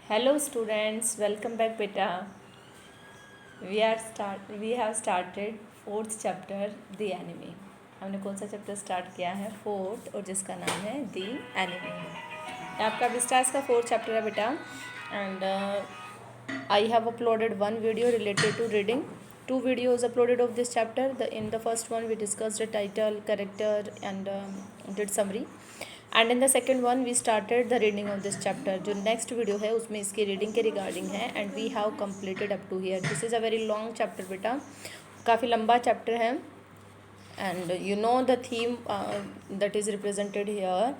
Hello students, welcome back beta. We have started fourth chapter The Enemy. हमने कौन सा chapter start किया है? फोर्थ, और जिसका नाम है The Enemy. ये आपका विस्टास का फोर्थ चैप्टर है बेटा. And I have uploaded one video related to reading. Two videos uploaded of this chapter. In the first one we discussed the title, character and did summary. And in the second one we started the reading of this chapter. जो next video है उसमें इसकी reading के regarding है. And we have completed up to here. This is a very long chapter बेटा, काफ़ी लंबा chapter है. And you know the theme that is represented here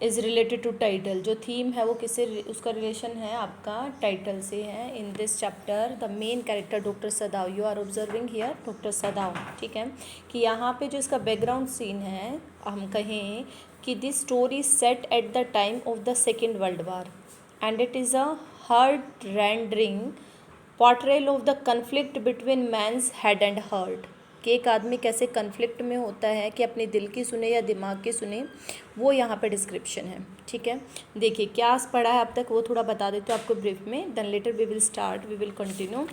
is related to title. जो थीम है वो किससे, उसका रिलेशन है आपका टाइटल से है. In this chapter the main character doctor Sadao. You are observing here doctor Sadao. ठीक है, कि यहाँ पे जो इसका बैकग्राउंड सीन है, हम कहें कि this story set at the time of the Second World War and it is a heart rendering portrayal of the conflict between man's head and heart. कि एक आदमी कैसे कन्फ्लिक्ट में होता है कि अपने दिल की सुने या दिमाग की सुने, वो यहाँ पे डिस्क्रिप्शन है. ठीक है, देखिए क्या पढ़ा है अब तक वो थोड़ा बता देते हो आपको ब्रीफ में. Then later we will continue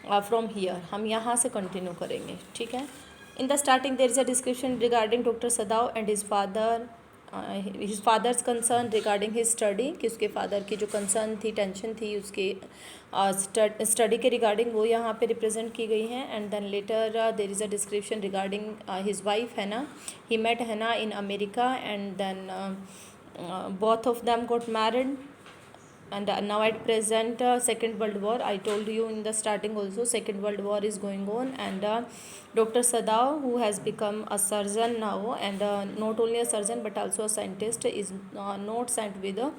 from here. हम यहाँ से कंटिन्यू करेंगे. ठीक है, in the starting there is a description regarding doctor Sadao and his father's concern regarding his study. कि उसके फादर की जो कंसर्न थी, टेंशन थी उसके स्टडी के रिगार्डिंग, वो यहाँ पे रिप्रेजेंट की गई हैं. And then later there is a description regarding his wife Hana. He met Hana in America and then both of them got married. And now at present second world war, I told you in the starting also, second world war is going on. And Dr. Sadaw, who has become a surgeon now, and not only a surgeon but also a scientist, is not sent with the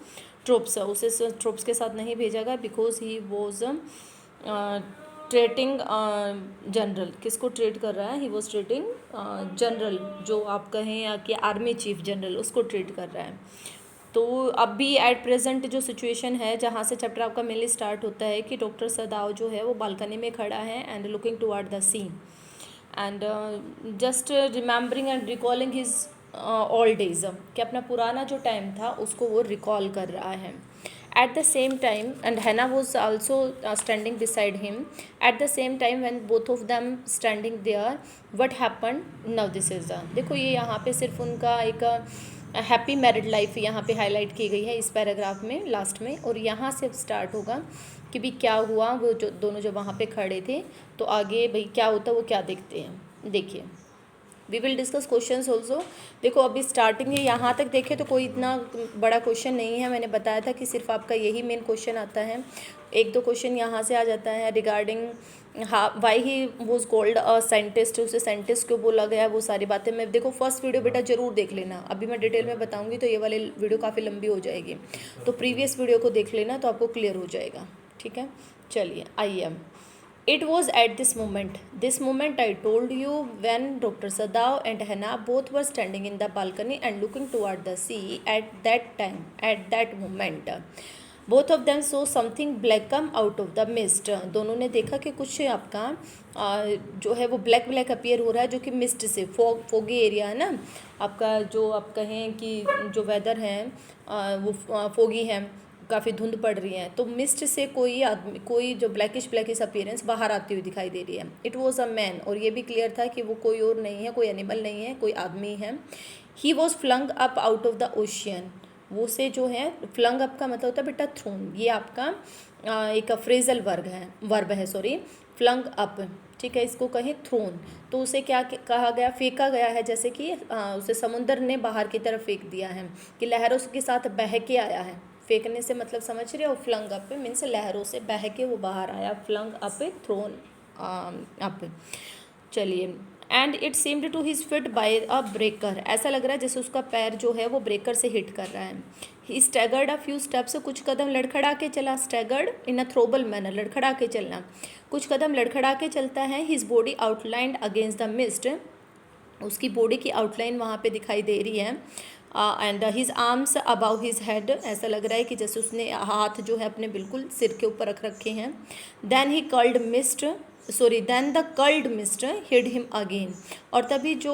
troops. उसे troops के साथ नहीं भेजा गया because he was treating general. किसको trait कर रहा है? ही वॉज ट्रेटिंग जनरल, जो आप कहें कि आर्मी चीफ जनरल, उसको ट्रेट कर रहा है. तो अब भी एट प्रेजेंट जो सिचुएशन है, जहाँ से चैप्टर आपका मेनली स्टार्ट होता है, कि डॉक्टर सदाव जो है वो बालकनी में खड़ा है and looking toward the sea and just remembering and recalling his old days. कि अपना पुराना जो टाइम था उसको वो रिकॉल कर रहा है. At the same time, and Hannah was also standing beside him. At the same time, when both of them standing there, what happened? Now this is the, देखो ये यहाँ पे सिर्फ उनका एक हैप्पी मैरिड लाइफ यहाँ पे हाईलाइट की गई है इस पैराग्राफ में लास्ट में. और यहाँ से स्टार्ट होगा कि भी क्या हुआ, वो जो दोनों जो वहाँ पे खड़े थे, तो आगे भाई क्या होता है वो क्या देखते हैं. देखिए, we will discuss questions also. देखो अभी स्टार्टिंग है, यहाँ तक देखे तो कोई इतना बड़ा क्वेश्चन नहीं है. मैंने बताया था कि सिर्फ आपका यही मेन क्वेश्चन आता है. एक दो क्वेश्चन यहाँ से आ जाता है regarding why he was called a scientist. उसे साइंटिस्ट क्यों बोला गया, वो सारी बातें मैं, देखो फर्स्ट वीडियो बेटा ज़रूर देख लेना. अभी मैं डिटेल में बताऊँगी तो ये वाली वीडियो काफ़ी लंबी हो जाएगी, तो प्रीवियस वीडियो को देख लेना तो आपको क्लियर हो जाएगा. ठीक है, चलिए आइए. It was at this moment I told you, when Dr. Sadaw and Hannah both were standing in the balcony and looking toward the sea. At that moment, both of them saw something black come out of the mist. दोनों ने देखा कि कुछ आपका जो है वो black appear हो रहा है, जो कि मिस्ट से, फोगी एरिया है ना आपका, जो आप कहें कि जो वेदर है वो फोगी है, काफ़ी धुंध पड़ रही है. तो मिस्ट से कोई आदमी, कोई जो ब्लैकिश अपीयरेंस बाहर आती हुई दिखाई दे रही है. इट वॉज अ मैन, और ये भी क्लियर था कि वो कोई और नहीं है, कोई एनिमल नहीं है, कोई आदमी है. He was flung up out of the ocean. वो से जो है, फ्लंग अप का मतलब होता है बेटा थ्रोन. ये आपका एक फ्रेजल वर्ब है सॉरी, फ्लंग अप. ठीक है, इसको कहें थ्रोन. तो उसे क्या कहा गया, फेंका गया है, जैसे कि उसे समुंदर ने बाहर की तरफ फेंक दिया है, कि लहरों के साथ बह के आया है. फेंकने से मतलब समझ रहे हो, फ्लंग अप मीन्स लहरों से बह के वो बाहर आया. Flung up, thrown up. चलिए, and it seemed to his fit by a breaker. ऐसा लग रहा है जैसे उसका पैर जो है वो ब्रेकर से हिट कर रहा है. He staggered a few steps. कुछ कदम लड़खड़ा के चला. Staggered in a throbbing manner, लड़खड़ा के चलना, कुछ कदम लड़खड़ा के चलता है. His body outlined against the mist. उसकी बॉडी की आउटलाइन वहाँ पे दिखाई दे रही है. And his arms above his head. ऐसा लग रहा है कि जैसे उसने हाथ जो है अपने बिल्कुल सिर के ऊपर रख रखे हैं. Then he curled mist. Sorry then the curled mist hid him again, और तभी जो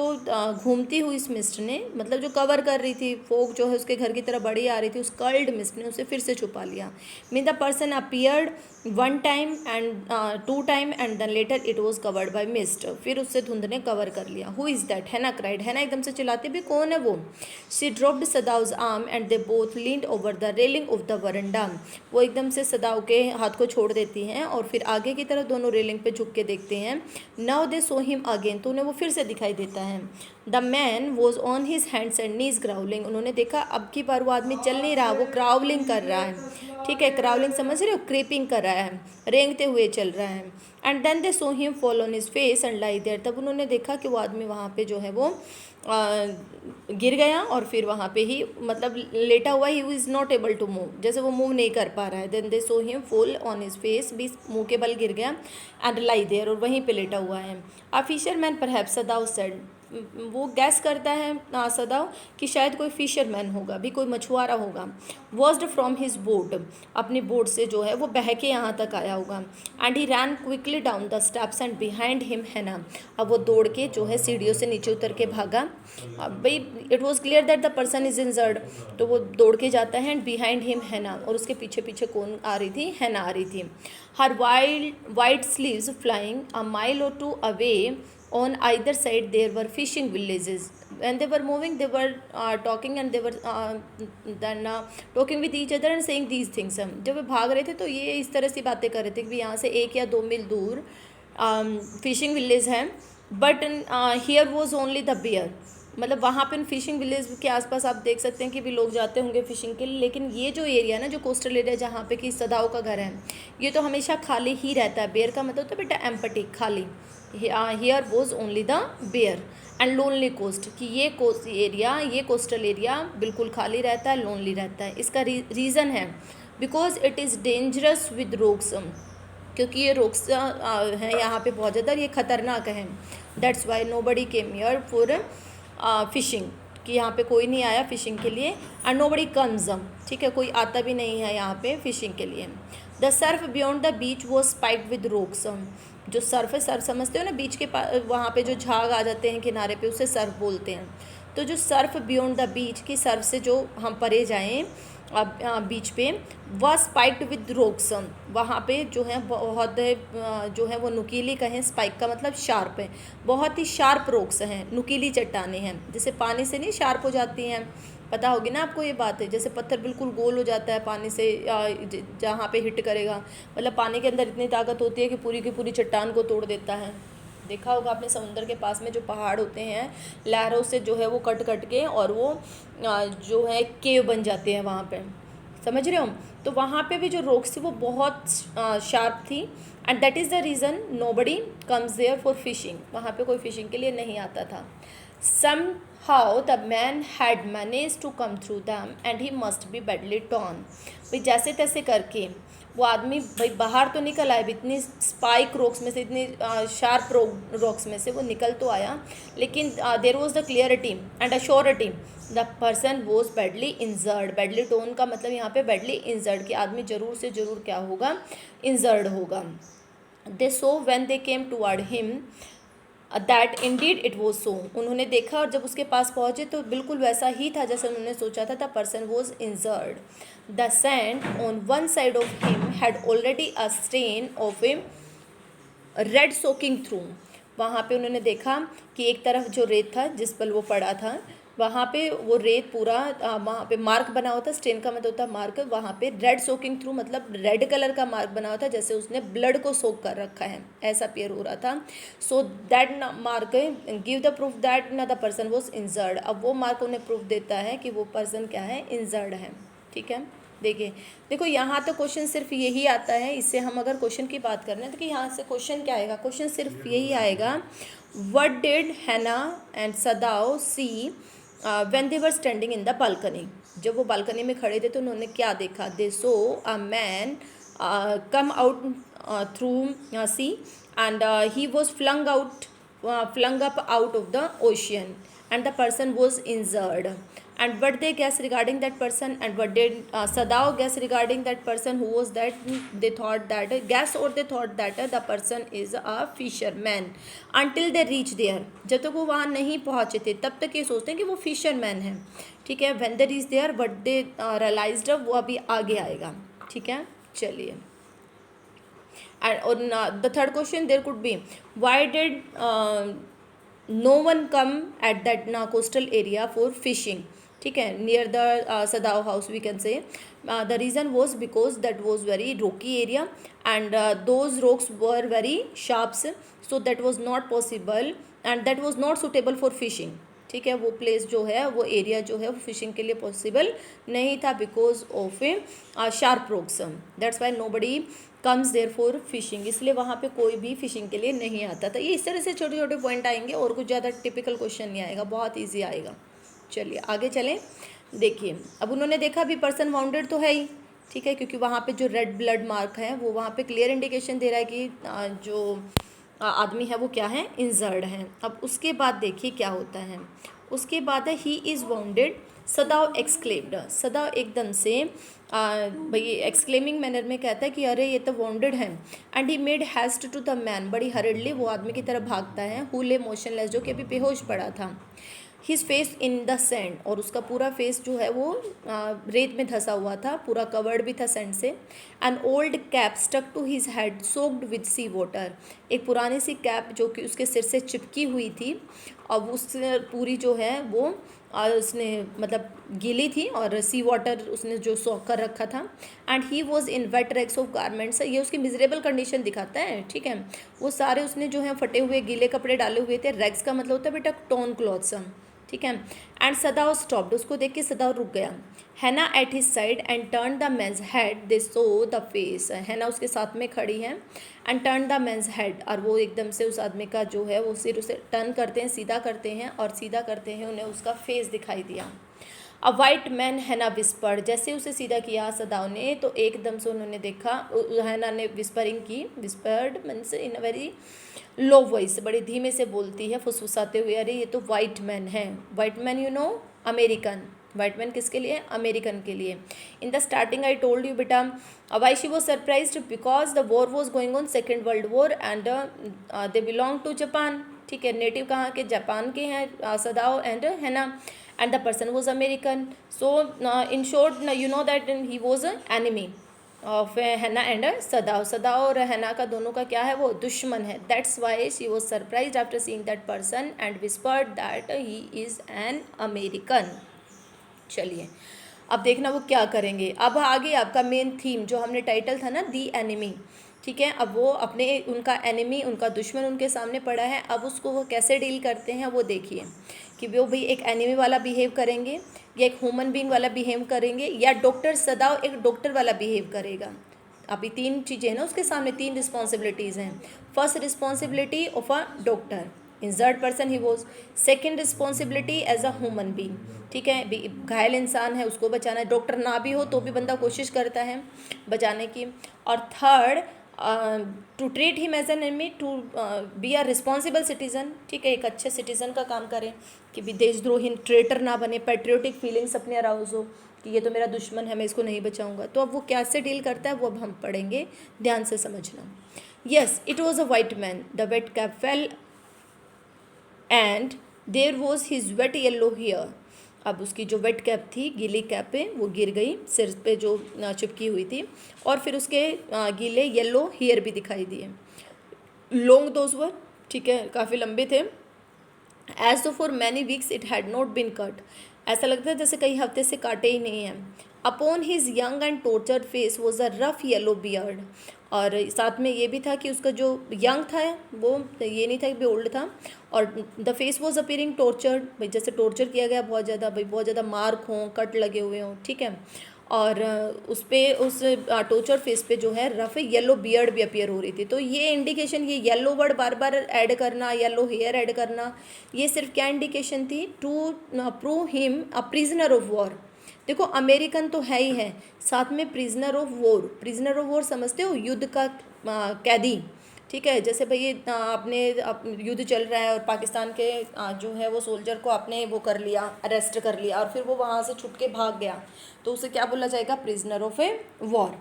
घूमती हुई इस मिस्ट ने, मतलब जो कवर कर रही थी, फोग जो है उसके घर की तरफ बड़ी आ रही थी, उस कर्ल्ड मिस्ट ने उसे फिर से छुपा लिया। Mean the person appeared one time and two time and then later it was covered by mist, फिर उससे धुंध ने कवर कर लिया। Who is that, Hana cried, Hana एकदम से चिल्लाती भी, कौन है वो। She dropped Sadao's arm and they both leaned over the railing of the veranda, वो एकदम से सदाव के हाथ को छोड़ देती हैं और फिर आगे की तरफ दोनों रेलिंग पे झुक के देखते हैं। Now they saw him again, तो उन्हें वो फिर से दिखाई देता है। The man was on his hands and knees growling, उन्होंने देखा अब की बार वो आदमी चल नहीं रहा, वो क्राउलिंग कर रहा है। ठीक है, क्राउलिंग समझ रहे हो, क्रीपिंग कर रहा है, रेंगते हुए चल रहा है। And then they saw him fall on his face and lie there, तब उन्होंने देखा कि वो आदमी वहाँ पे जो है वो गिर गया और फिर वहाँ पे ही मतलब लेटा हुआ, he is not able to move, जैसे वो मूव नहीं कर पा रहा है। Then they saw him fall on his face, भी मुँह के बल गिर गया, एंड लाई देयर, और वहीं पे लेटा हुआ है। अ फिशरमैन परहैप्स सदाव सेड, वो गैस करता है सदाव कि शायद कोई फिशरमैन होगा, भी कोई मछुआरा होगा। वॉस्ड फ्रॉम हिज बोट, अपनी बोट से जो है वो बह के यहाँ तक आया होगा। And he ran quickly down the steps and behind him हैना, अब वो दौड़ के जो है सीढ़ियों से नीचे उतर के भागा। अब भाई it was clear that the person is injured, तो वो दौड़ के जाता है। एंड बिहाइंड हिम हैना, और उसके पीछे पीछे कौन आ रही थी, हैना आ रही थी। Her white sleeves flying a mile or two away, on either side there were fishing villages. When they were moving, they were talking and they were then talking with each other and saying these things. जब वे भाग रहे थे तो ये इस तरह से बातें कर रहे थे कि यहाँ से 1 या 2 मील दूर फिशिंग विलेज हैं, but here was only the bare, मतलब वहाँ पे फिशिंग विलेज के आसपास आप देख सकते हैं कि भी लोग जाते होंगे फिशिंग के लिए, लेकिन ये जो एरिया ना, जो कोस्टल एरिया जहाँ पे कि सदाओं का घर है, ये तो हमेशा खाली ही रहता है। बेयर का मतलब होता है बेटा एम्पटी, खाली। Here was only the bare and lonely coast, कि ये कोस्ट एरिया, ये कोस्टल एरिया बिल्कुल खाली रहता है, लोनली रहता है। इसका रीज़न है because it is dangerous with rocks, क्योंकि ये रोक्स हैं यहाँ पे बहुत ज़्यादा, ये ख़तरनाक हैं। That's why nobody came here for fishing, कि यहाँ पे कोई नहीं आया फिशिंग के लिए। एंड नो बडी कम्स, ठीक है, कोई आता भी नहीं है यहाँ पे फिशिंग के लिए। The Surf beyond the beach वो स्पाइक्ड विद रोक्स, जो सर्फ है, सर्फ समझते हो ना, बीच के वहाँ पे जो झाग आ जाते हैं किनारे पे, उसे सर्फ बोलते हैं। तो जो सर्फ बियॉन्ड द बीच, की सर्फ से जो हम परे जाएँ बीच पे, वह स्पाइक्ड विद रोक्स, वहाँ पे जो है बहुत जो है वो नुकीली कहें, स्पाइक का मतलब शार्प है, बहुत ही शार्प रोक्स हैं, नुकीली चट्टानें हैं, जैसे पानी से नहीं शार्प हो जाती हैं, पता होगी ना आपको ये बात है, जैसे पत्थर बिल्कुल गोल हो जाता है पानी से जहाँ पे हिट करेगा, मतलब पानी के अंदर इतनी ताकत होती है कि पूरी की पूरी चट्टान को तोड़ देता है। देखा होगा आपने समुद्र के पास में जो पहाड़ होते हैं, लहरों से जो है वो कट कट के और वो जो है केव बन जाते हैं वहाँ पे, समझ रहे हो। तो वहाँ पे भी जो रॉक्स थी वो बहुत शार्प थी, and that is the reason nobody comes there for fishing, वहाँ पे कोई फिशिंग के लिए नहीं आता था। Somehow the man had managed to come through them and he must be badly torn. भाई जैसे तैसे करके वो आदमी भाई बाहर तो निकल आया, इतनी स्पाइक रॉक्स में से, इतनी शार्प रॉक्स में से वो निकल तो आया, लेकिन there was the clarity and assurity the person was badly injured. Badly torn का मतलब यहाँ पे बैडली इंजर्ड, कि आदमी ज़रूर से ज़रूर क्या होगा, इंजर्ड होगा। They saw when they came toward him that indeed it was so, उन्होंने देखा और जब उसके पास पहुँचे तो बिल्कुल वैसा ही था जैसे उन्होंने सोचा था। The person was injured, the sand on one side of him had already a stain of a red soaking through, वहाँ पे उन्होंने देखा कि एक तरफ जो रेत था जिस पर वो पड़ा था, वहाँ पे वो रेत पूरा वहाँ पे मार्क बना हुआ था, स्टेन का मतलब होता है मार्क, वहाँ पे रेड सोकिंग थ्रू मतलब रेड कलर का मार्क बना हुआ था, जैसे उसने ब्लड को सोक कर रखा है, ऐसा अपीयर हो रहा था। So that mark give the proof that न द पर्सन वॉज इंजर्ड, अब वो मार्क उन्हें प्रूफ देता है कि वो पर्सन क्या है, इंजर्ड है। ठीक है, देखिए देखो यहाँ तो क्वेश्चन सिर्फ यही आता है, इससे हम अगर क्वेश्चन की बात कर रहे हैं तो कि यहाँ से क्वेश्चन क्या आएगा, क्वेश्चन सिर्फ यही आएगा, व्हाट डिड हैना and Sadao see when they were standing in the balcony, जब वो बालकनी में खड़े थे तो उन्होंने क्या देखा। They saw a man come out through sea and he was flung up out of the ocean and the person was injured. and what they guess regarding that person, and what did Sadao guess regarding that person, who was that? They thought that they thought that the person is a fisherman until they reach there. जब तक वो वहाँ नहीं पहुँचे थे तब तक ये सोचते हैं कि वो फिशरमैन है, ठीक है. when they reach there what they realized, वो अभी आगे आएगा, ठीक है. चलिए, and on the third question there could be, why did no one come at that coastal area for fishing, ठीक है, near the Sadao house we can say. The reason was because that was very rocky area and those rocks were very sharp, so that was not possible and that was not suitable for fishing, ठीक है. वो place जो है, वो area जो है, वो fishing के लिए पॉसिबल नहीं था because of a sharp rocks. That's why nobody comes there for fishing, इसलिए वहाँ पे कोई भी फिशिंग के लिए नहीं आता था. ये इस तरह से छोटे छोटे पॉइंट आएंगे और कुछ ज़्यादा टिपिकल क्वेश्चन नहीं आएगा, बहुत ईजी आएगा. चलिए आगे चलें. देखिए, अब उन्होंने देखा भी पर्सन वाउंडेड तो है ही, ठीक है, क्योंकि वहाँ पे जो रेड ब्लड मार्क है वो वहाँ पे क्लियर इंडिकेशन दे रहा है कि जो आदमी है वो क्या है, इंजर्ड है. अब उसके बाद देखिए क्या होता है. उसके बाद है ही इज़ वाउंडेड. सदाव एक्सक्लेम्ड, सदाव एकदम से भाई एक्सक्लेमिंग मैनर में कहता है कि अरे ये तो वाउंडेड है. And he made haste to the man, बड़ी हरडली वो आदमी की तरफ भागता है, हु ले मोशनलेस, जो कि अभी बेहोश पड़ा था. His face in the sand, और उसका पूरा फेस जो है वो रेत में धंसा हुआ था, पूरा कवर्ड भी था सैंड से. An old cap stuck to his head soaked with sea water, एक पुरानी सी कैप जो कि उसके सिर से चिपकी हुई थी, अब उससे पूरी जो है वो उसने मतलब गीली थी और सी वाटर उसने जो सोख कर रखा था. And he was in wet racks of garments, ये उसकी मिजरेबल कंडीशन दिखाता है, ठीक है. वो सारे उसने जो है फटे हुए गीले कपड़े डाले हुए थे. रैक्स का मतलब होता है बेटा टोन क्लॉथ्स, ठीक है. एंड सदाव स्टॉप्ड, उसको देख के सदाव रुक गया. हैना at his side and turn the man's head, they saw the face, हैना उसके साथ में खड़ी है. And turn the man's head, और वो एकदम से उस आदमी का जो है वो सिर उसे टर्न करते हैं, सीधा करते हैं, और सीधा करते हैं उन्हें उसका फेस दिखाई दिया. अ वाइट मैन, हैना विस्पर्ड, जैसे उसे सीधा किया सदाव ने तो एकदम से उन्होंने देखा, हैना ने विस्परिंग की. Whispered means in a very low voice, बड़े धीमे से बोलती है, फुसफुसाते हुए, अरे ये तो वाइट मैन है. White man you know, American. White man किसके लिए, अमेरिकन के लिए. In the starting I told you बेटा why she was surprised, because the war was going on, second world war, and they belong to Japan, ठीक है. Native कहाँ के, Japan के हैं Sadao and Hana, and the person was American. So in short you know that he was an enemy of Hannah and Sadav. Sadav और Hannah का दोनों का क्या है, वो दुश्मन है. That's why she was surprised after seeing that person and whispered that he is an American. चलिए अब देखना वो क्या करेंगे. अब आगे आपका मेन थीम जो हमने टाइटल था ना, दी एनिमी, ठीक है. अब वो अपने उनका एनिमी, उनका दुश्मन उनके सामने पड़ा है, अब उसको वो कैसे डील करते हैं वो देखिए कि वो भी एक एनिमी वाला बिहेव करेंगे या एक ह्यूमन बीइंग वाला बिहेव करेंगे, या डॉक्टर सदाव एक डॉक्टर वाला बिहेव करेगा. अभी तीन चीज़ें हैं ना उसके सामने, तीन रिस्पॉन्सिबिलिटीज़ हैं. First responsibility of a doctor, injured person he was. Second responsibility as a human being, ठीक है, घायल इंसान है उसको बचाना है. डॉक्टर ना भी हो तो भी बंदा कोशिश करता है बचाने की. और third to treat him as an enemy, to be a responsible citizen, ठीक है, एक अच्छे सिटीज़न का काम करें कि भी देशद्रोही ट्रेटर ना बने. पैट्रियोटिक फीलिंग्स अपने अराउज हो कि ये तो मेरा दुश्मन है, मैं इसको नहीं बचाऊंगा. तो अब वो कैसे डील करता है वो अब हम पढ़ेंगे, ध्यान से समझना. Yes, it was a white man, the wet cap fell and there was his wet yellow hair. अब उसकी जो वेट कैप थी, गीली कैप पे, वो गिर गई सिर पे जो चिपकी हुई थी, और फिर उसके गीले येलो हेयर भी दिखाई दिए. लॉन्ग दोज वर, ठीक है, काफ़ी लंबे थे. एज दो for many weeks it had not been cut, ऐसा लगता है जैसे कई हफ्ते से काटे ही नहीं हैं. Upon his young and tortured face was a rough yellow beard, और साथ में ये भी था कि उसका जो यंग था वो ये नहीं था कि ओल्ड था. और the face was appearing tortured, भाई जैसे टॉर्चर किया गया बहुत ज़्यादा, भाई बहुत ज़्यादा मार्क हों, कट लगे हुए हों, ठीक है. और उस पर उस टॉर्चर फेस पे जो है रफ येलो बियर्ड भी अपीयर हो रही थी. तो ये इंडिकेशन, ये येलो वर्ड बार बार ऐड करना, येलो हेयर ऐड करना, ये सिर्फ क्या इंडिकेशन थी, to prove him a prisoner of war. देखो अमेरिकन तो है ही है, साथ में prisoner of war. Prisoner of war समझते हो, युद्ध का कैदी, ठीक ठीक है। जैसे भाई आपने युद्ध चल रहा है और पाकिस्तान के जो है वो सोल्जर को आपने वो कर लिया, अरेस्ट कर लिया, और फिर वो वहाँ से छुट के भाग गया, तो उसे क्या बोला जाएगा? Prisoner of a war.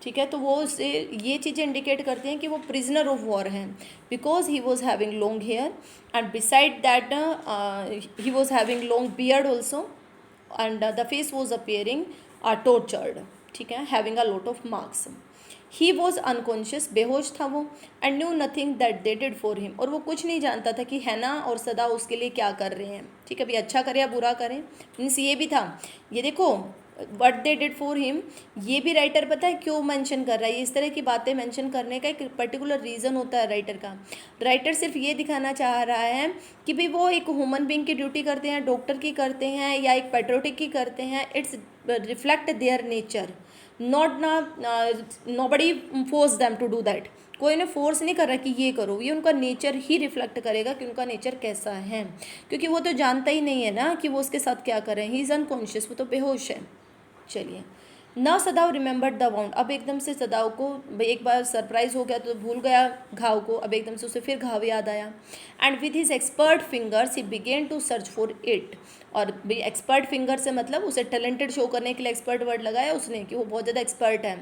ठीक है, तो वो उसे ये चीज़ें इंडिकेट करती हैं कि वो प्रिजनर ऑफ वॉर हैं, because he was having long hair and beside that he was having long beard also and the face was appearing tortured. ठीक है, having a lot of marks. He was unconscious, बेहोश था वो, and knew nothing that they did for him, और वो कुछ नहीं जानता था कि हैना और सदा उसके लिए क्या कर रहे हैं। ठीक है, अभी अच्छा करें या बुरा करें, मीन्स ये भी था। ये देखो what they did for him, ये भी राइटर पता है क्यों मेंशन कर रहा है? इस तरह की बातें मेंशन करने का एक पर्टिकुलर रीज़न होता है राइटर का। राइटर सिर्फ ये दिखाना चाह रहा है कि भाई वो एक ह्यूमन बींग की ड्यूटी करते हैं, डॉक्टर की करते हैं, या एक पेट्रोटिक की करते हैं। It's reflect their nature, not nobody force them to do that. कोई ने फोर्स नहीं कर रहा कि ये करो, ये उनका नेचर ही रिफ्लेक्ट करेगा कि उनका नेचर कैसा है, क्योंकि वो तो जानता ही नहीं है ना कि वो उसके साथ क्या कर रहे हैं। ही इज़ अनकॉन्शियस, वो तो बेहोश है। चलिए, ना सदाव रिमेंबर्ड द वाउंड, अब एकदम से सदाव को एक बार सरप्राइज हो गया तो भूल गया घाव को, अब एकदम से उसे फिर घाव याद आया। And with his expert fingers he began to search for it, और एक्सपर्ट फिंगर से मतलब उसे टैलेंटेड शो करने के लिए एक्सपर्ट वर्ड लगाया उसने कि वो बहुत ज़्यादा एक्सपर्ट है।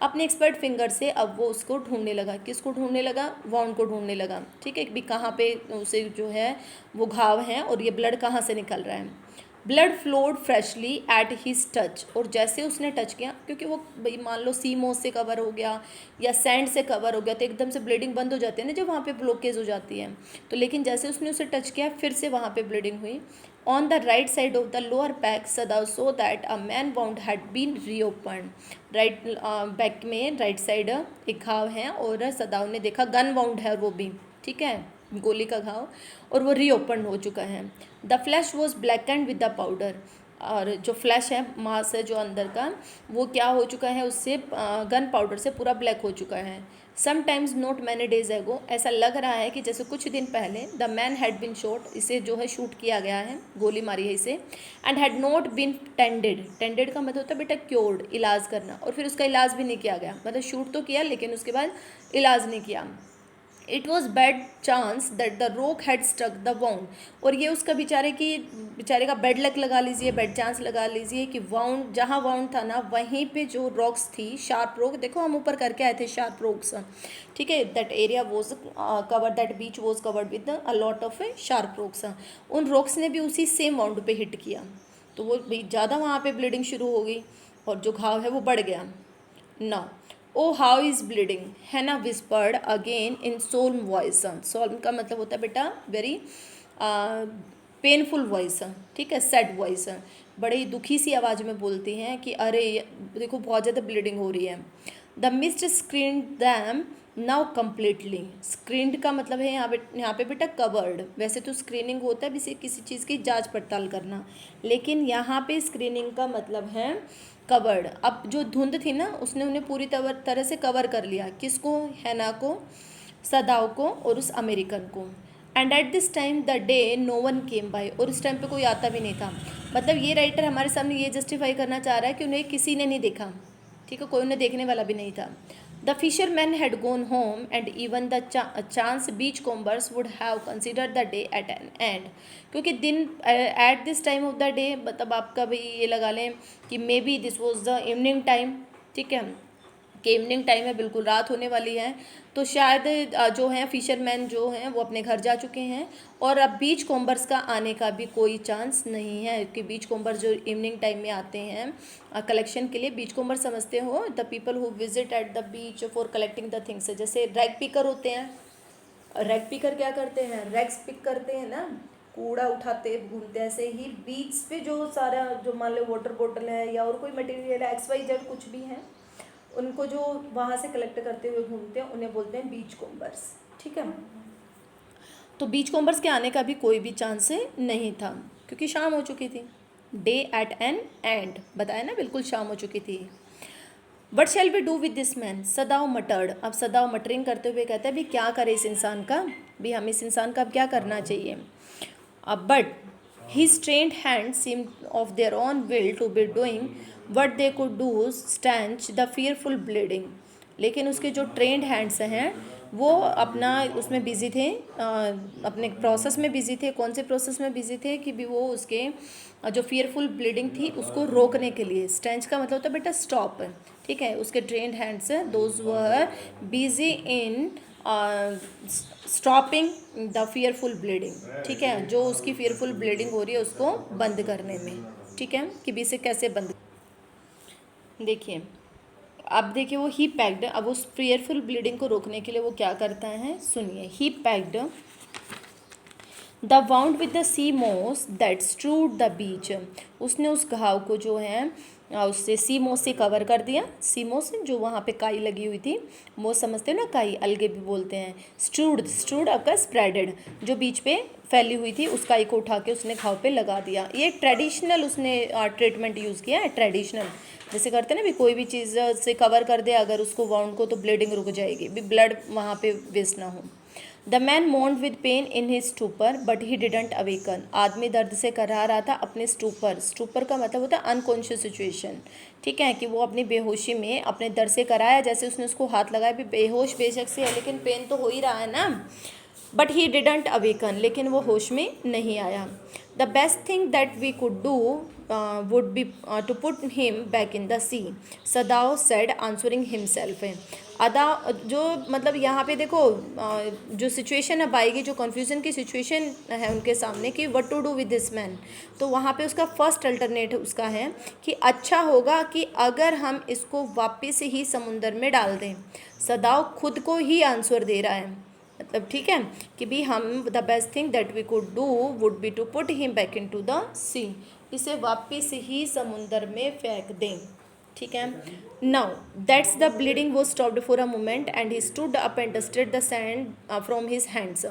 अपने एक्सपर्ट फिंगर से अब वो उसको ढूंढने लगा। किसको ढूंढने लगा? वाउंड को ढूंढने लगा। ठीक है, कि कहाँ पे उसे जो है वो घाव है और ये ब्लड कहाँ से निकल रहा है। Blood flowed freshly at his touch, और जैसे उसने टच किया, क्योंकि वो भाई मान लो सी मोस से कवर हो गया या सैंड से कवर हो गया, तो एकदम से ब्लीडिंग बंद हो जाती है ना जब वहाँ पे ब्लॉकेज हो जाती है। तो लेकिन जैसे उसने उसे टच किया फिर से वहाँ पे ब्लीडिंग हुई। On the right side of the lower back Sadao so that a man wound had been reopen, right back में राइट साइड एक घाव है और सदाव ने देखा गन वाउंड है वो भी, ठीक है, गोली का घाव, और वो रीओपन हो चुका है। The flash was black and with the powder, और जो फ्लैश है मांस है जो अंदर का वो क्या हो चुका है, उससे गन पाउडर से पूरा ब्लैक हो चुका है। समटाइम्स नॉट मैनी डेज एगो, ऐसा लग रहा है कि जैसे कुछ दिन पहले the man had been shot, इसे जो है शूट किया गया है, गोली मारी है इसे, and had not been tended, tended का मतलब होता है बेटा क्योर्ड, इलाज करना, और फिर उसका इलाज भी नहीं किया गया, मतलब शूट तो किया लेकिन उसके बाद इलाज नहीं किया। It was bad chance that the रोक हैड स्ट्रक द वाउंड, और ये उसका बेचारे का बैड लक लगा लीजिए, बैड चांस लगा लीजिए कि वाउंड, जहाँ वाउंड था ना वहीं पे जो रॉक्स थी, शार्प रॉक, देखो हम ऊपर करके आए थे शार्प रॉक्स, ठीक है, that area was cover, that beach was covered with a lot of sharp rocks, उन रॉक्स ने भी उसी सेम वाउंड पे हिट किया, तो वो ज़्यादा वहाँ पे ब्लीडिंग शुरू हो गई और जो घाव है वो बढ़ गया ना। ओ हाउ इज़ ब्लीडिंग, है ना, विस्पर्ड अगेन इन सोल्म वॉइस, सोल्म का मतलब होता है बेटा वेरी पेनफुल वॉइस, ठीक है, सैड वॉइस, बड़ी दुखी सी आवाज़ में बोलती हैं कि अरे देखो बहुत ज़्यादा ब्लीडिंग हो रही है। The mist screen them now completely, screened का मतलब है यहाँ पे बेटा कवर्ड, वैसे तो स्क्रीनिंग होता है किसी चीज़ की जांच पड़ताल करना, लेकिन यहाँ पे स्क्रीनिंग का मतलब है कवर्ड। अब जो धुंध थी ना उसने उन्हें पूरी तरह से कवर कर लिया, किसको, हैना को, सदाव को और उस अमेरिकन को। And at this time the day no one came by, और उस टाइम पे कोई आता भी नहीं था, मतलब ये राइटर हमारे सामने ये जस्टिफाई करना चाह रहा है कि उन्हें किसी ने नहीं देखा, ठीक है, कोई उन्हें देखने वाला भी नहीं था। The fisherman had gone home and even the chance beachcombers would have considered the day at an end, क्योंकि दिन at this time of the day मतलब आपका भाई ये लगा लें कि maybe this was the evening time, ठीक है, कि इवनिंग टाइम है, बिल्कुल रात होने वाली है, तो शायद जो हैं फिशरमैन जो हैं वो अपने घर जा चुके हैं, और अब बीच कॉम्बर्स का आने का भी कोई चांस नहीं है, कि बीच कॉम्बर्स जो इवनिंग टाइम में आते हैं कलेक्शन के लिए, बीच कॉम्बर समझते हो the people who visit at the beach for collecting the things, जैसे रैग पिकर होते हैं, रैग पिकर क्या करते हैं, रैग्स पिक करते हैं ना, कूड़ा उठाते घूमते, ऐसे ही बीच पे जो सारा जो मान लो वाटर बॉटल है या और कोई मटेरियल है XYZ कुछ भी है, उनको जो वहाँ से कलेक्ट करते हुए घूमते हैं उन्हें बोलते हैं बीच कॉम्बर्स, ठीक है। तो बीच कॉम्बर्स के आने का भी कोई भी चांस नहीं था क्योंकि शाम हो चुकी थी, डे एट एन एंड, बताया ना, बिल्कुल शाम हो चुकी थी। What shall we do with this man, Sadao muttered, अब सदाव मटरिंग करते हुए कहता है भी क्या करे इस इंसान का, भी हम इस इंसान का अब क्या करना चाहिए। अब but his trained hands seemed of their own will to be doing what they could do stanch the fearful bleeding, लेकिन उसके जो ट्रेंड हैंड्स हैं वो अपना उसमें बिजी थे, अपने प्रोसेस में बिजी थे। कौन से प्रोसेस में बिजी थे कि भी वो उसके जो फियरफुल ब्लीडिंग थी उसको रोकने के लिए, स्टेंच का मतलब होता है बेटा स्टॉप, ठीक है। उसके trained hands those were busy in stopping the fearful bleeding, ठीक है। जो उसकी फियरफुल ब्लीडिंग हो रही है उसको बंद करने में, ठीक है, कि भी इसे कैसे बंद। देखिए अब देखिए वो ही पैक्ड, अब उस फियरफुल ब्लीडिंग को रोकने के लिए वो क्या करता है, सुनिए। He packed the wound with the sea moss that स्ट्रूड the beach, उसने उस घाव को जो है उससे सी मोस से कवर कर दिया। सी मोस जो वहाँ पे काई लगी हुई थी, मोस समझते हो ना, काई अलगे भी बोलते हैं। स्ट्रूड, स्ट्रूड आपका स्प्रेडेड, जो बीच पे फैली हुई थी उस काई को उठा के उसने घाव पे लगा दिया। ये ट्रेडिशनल उसने ट्रीटमेंट यूज़ किया है, ट्रेडिशनल जैसे करते हैं ना भी, कोई भी चीज़ से कवर कर दे अगर उसको वाउंड को तो ब्लीडिंग रुक जाएगी, भी ब्लड वहाँ पे वेस्ट ना हो। The man moaned with pain in his stupor but he didn't awaken, आदमी दर्द से कराह रहा था अपने स्टूपर, स्टूपर का मतलब होता है अनकॉन्शियस सिचुएशन, ठीक है, कि वो अपनी बेहोशी में अपने दर्द से कराया, जैसे उसने उसको हाथ लगाया भी बेहोश बेशक से है लेकिन पेन तो हो ही रहा है ना, बट ही डिडंट अवेकन, लेकिन वो होश में नहीं आया। The best thing that we could do would be to put him back in the sea, Sadao said answering himself. अदा जो मतलब यहाँ पे देखो जो सिचुएशन अब आएगी, जो कन्फ्यूज़न की सिचुएशन है उनके सामने कि what to do with this man, तो वहाँ पे उसका फर्स्ट अल्टरनेट उसका है कि अच्छा होगा कि अगर हम इसको वापस ही समुंदर में डाल दें। सदाओ खुद को ही आंसर दे रहा है, मतलब ठीक है कि भी हम the best thing that we could do would be to put him back in to the sea, इसे वापस ही समुंदर में फेंक दें, ठीक है। नाउ दैट्स द ब्लीडिंग वो stopped for a moment and he stood up and dusted the sand from his hands,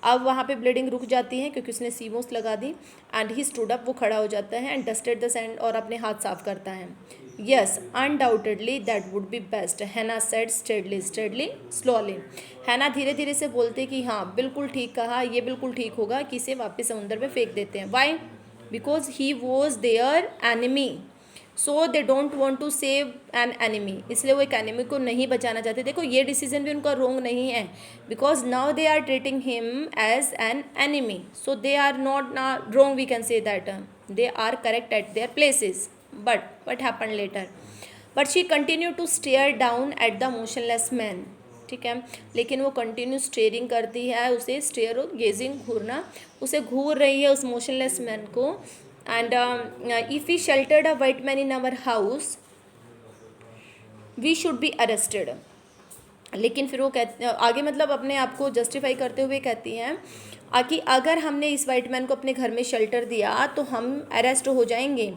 अब वहाँ पे ब्लीडिंग रुक जाती है क्योंकि उसने सीमोस लगा दी। एंड ही स्टूड अप, वो खड़ा हो जाता है, एंड डस्टेड द सैंड, और अपने हाथ साफ करता है। Yes undoubtedly that would be best, हैना सेड स्टेडली, स्टेडली स्लोली, हैना धीरे धीरे से बोलते कि हाँ बिल्कुल ठीक कहा, ये बिल्कुल ठीक होगा कि इसे वापस समुंदर में फेंक देते हैं। Why, because he was their enemy, so they don't want to save an enemy, इसलिए वो एक एनिमी को नहीं बचाना चाहते। देखो ये डिसीजन भी उनका रोंग नहीं है, because now they are treating him as an enemy, so they are not wrong, we can say that they are correct at their places. But what happen later, but she continue to stare down at the motionless man, ठीक है, लेकिन वो continue steering करती है उसे, stair और gazing, घूरना, उसे घूर रही है उस मोशनलेस मैन को। And if we sheltered a white man in our house we should be arrested, लेकिन फिर वो कहते आगे मतलब अपने आप को जस्टिफाई करते हुए कहती हैं कि अगर हमने इस वाइट मैन को अपने घर में शेल्टर दिया तो हम अरेस्ट हो जाएंगे।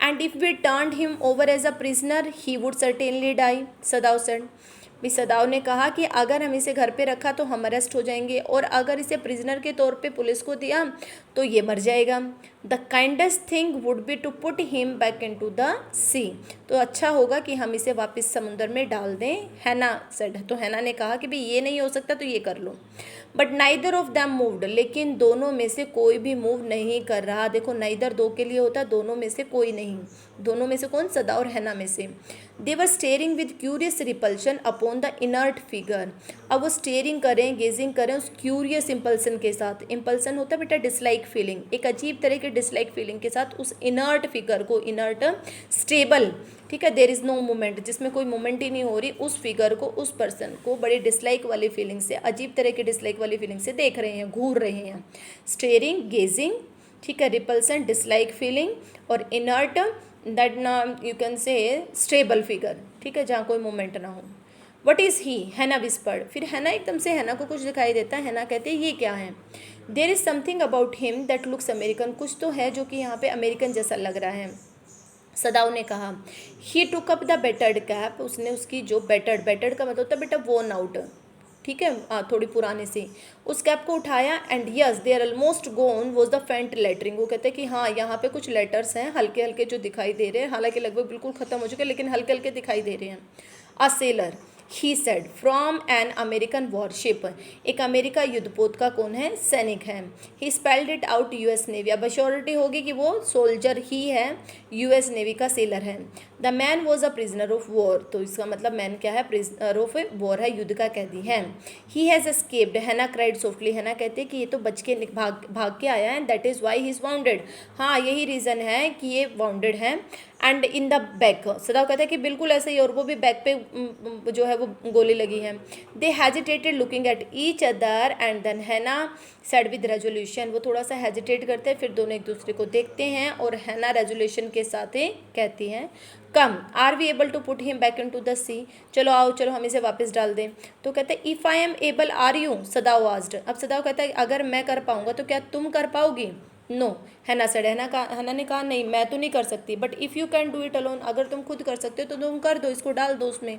And if we turn him over as a prisoner he would certainly die, Sadao said, भी सदाव ने कहा कि अगर हम इसे घर पे रखा तो हम अरेस्ट हो जाएंगे, और अगर इसे प्रिजनर के तौर पे पुलिस को दिया तो ये मर जाएगा। The kindest thing would be to put him back in to the sea, तो अच्छा होगा कि हम इसे वापस समुंदर में डाल दें, हैना सेड, तो हैना ने कहा कि भाई ये नहीं हो सकता तो ये कर लो। But neither of them moved, लेकिन दोनों में से कोई भी मूव नहीं कर रहा। देखो नाइदर दो के लिए होता है, दोनों में से कोई नहीं, दोनों में से कौन, सदा और हैना में से। They were staring with curious repulsion upon the inert figure, अब वो स्टेयरिंग करें, गेजिंग करें उस क्यूरियस इम्पल्सन के साथ, इम्पल्सन होता है बेटा डिसलाइक फीलिंग, एक अजीब तरह के डिसलाइक फीलिंग के साथ उस इनर्ट फिगर को, इनर्ट स्टेबल, ठीक है, देर इज़ नो मूवमेंट, जिसमें कोई मूवमेंट ही नहीं हो रही, उस फिगर को, उस पर्सन को बड़ी डिसलाइक वाली फीलिंग से, अजीब तरह के डिसलाइक वाली फीलिंग से देख रहे हैं, घूर रहे हैं। स्टेयरिंग, गेजिंग, ठीक है, रिपल्सन, डिसलाइक फीलिंग, और इनर्ट दैट ना you can say stable figure, ठीक है, जहाँ कोई मूवमेंट ना हो। वट इज़ ही, हैना विस्पर्ड, फिर हैना एकदम से हैना को कुछ दिखाई देता है, हैना कहते हैं ये क्या है। There is something about him that looks American, कुछ तो है जो कि यहाँ पे अमेरिकन जैसा लग रहा है। सदाव ने कहा he took up the battered cap, उसने उसकी जो बेटर्ड, बेटर्ड का मतलब होता है बेटा वोन आउट, ठीक है, थोड़ी पुराने सी, उस कैप को उठाया। And yes there almost gone was the faint lettering, वो कहते हैं कि हाँ यहाँ पे कुछ लेटर्स हैं हल्के हल्के जो दिखाई दे रहे हैं, हालांकि लगभग बिल्कुल ख़त्म हो चुके हैं लेकिन हल्के हल्के दिखाई दे रहे हैं। A sailor, he said, from an American warship, एक अमेरिका युद्धपोत का कौन है, सैनिक है। He spelled it out US Navy, अब अश्योरिटी होगी कि वो सोल्जर ही है, यूएस नेवी का सेलर है। The man was a prisoner of war, तो इसका मतलब मैन क्या है, प्रिजनर ऑफ वॉर है, युद्ध का कैदी है। ही हैज़ एस्केप्ड, हैना क्राइड सॉफ्टली, हैना कहते हैं कि ये तो बच के भाग के आया है, that is why he is bounded, हाँ यही रीज़न है कि ये वाउंडेड है। एंड इन द बैक, सदाव कहता है कि बिल्कुल ऐसे ही, और वो भी बैक पे जो है वो गोली लगी है। They hesitated looking at each other and then Hannah said with resolution, वो थोड़ा सा हेजिटेट करते हैं, फिर दोनों एक दूसरे को देखते हैं और हैना रेजोल्यूशन के साथ ही कहती हैं, come are we able to put him back in to the sea, चलो आओ, चलो हम इसे वापस डाल दें। तो कहते हैं if I am able are you, Sadao asked, अब सदाव कहता है अगर मैं कर पाऊंगा तो क्या तुम कर पाओगी। नो, हैना सेड, हैना ने कहा नहीं मैं तो नहीं कर सकती, but if you can do it alone, अगर तुम खुद कर सकते हो तो तुम कर दो, इसको डाल दो उसमें।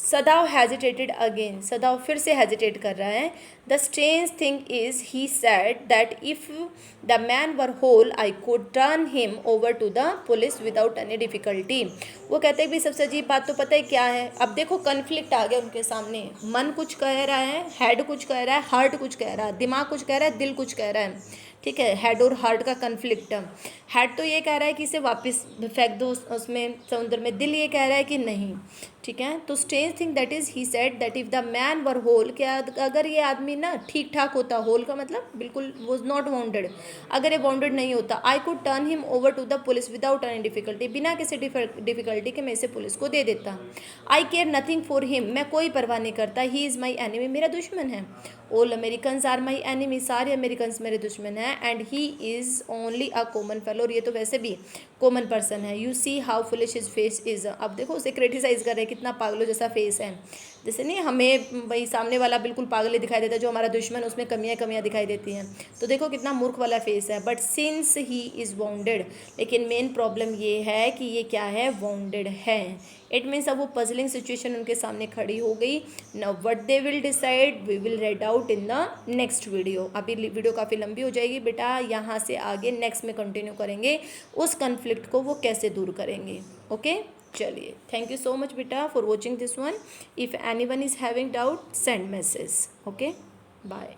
सदाव हेजिटेटेड अगेन, सदाव फिर से हेजिटेट कर रहा है। The strange thing is he said that if the man were whole I could turn him over to the police without any difficulty. वो कहते हैं कि सबसे अजीब बात तो पता है क्या है, अब देखो कन्फ्लिक्ट आ गया उनके सामने, मन कुछ कह रहा है, हेड कुछ कह रहा है, हार्ट कुछ कह रहा है, दिमाग कुछ कह रहा है, दिल कुछ कह रहा है, ठीक है, हेड और हार्ट का कन्फ्लिक्ट। हेड तो ये कह रहा है कि इसे वापस फेंक दो उसमें समुद्र में, दिल ये कह रहा है कि नहीं, ठीक है। तो strange thing that is he said that if the man were whole, क्या अगर ये आदमी ना ठीक ठाक होता, होल का मतलब बिल्कुल वॉज नॉट वाउंडेड, अगर ये वाउंडेड नहीं होता, I could turn him over to the police without any difficulty, बिना किसी डिफिकल्टी के मैं इसे पुलिस को दे देता। आई केयर नथिंग फॉर हिम, मैं कोई परवाह नहीं करता, ही इज़ माई एनिमी, मेरा दुश्मन है। All Americans are my enemy, सारे अमेरिकन्स मेरे दुश्मन हैं। And he is only a common fellow, और ये तो वैसे भी कॉमन पर्सन है। You see how foolish his face is, अब देखो उसे क्रिटिसाइज़ कर रहे हैं, कितना पागलों जैसा फेस है, जैसे नहीं हमें भाई सामने वाला बिल्कुल पागल ही दिखाई देता है, जो हमारा दुश्मन उसमें कमियां दिखाई देती हैं, तो देखो कितना मूर्ख वाला फेस है। But since he is bounded, लेकिन मेन प्रॉब्लम ये है कि ये क्या है, वाउंडेड है। इट मीन्स अब वो पजलिंग सिचुएशन उनके सामने खड़ी हो गई। Now what they will decide we will read out in the next video. अभी वीडियो काफ़ी लंबी हो जाएगी बेटा, यहाँ से आगे नेक्स्ट में कंटिन्यू करेंगे उस कन्फ्लिक्ट को वो कैसे दूर करेंगे। ओके चलिए, थैंक यू सो मच बेटा for watching this one. If anyone is having doubt send message. Okay bye.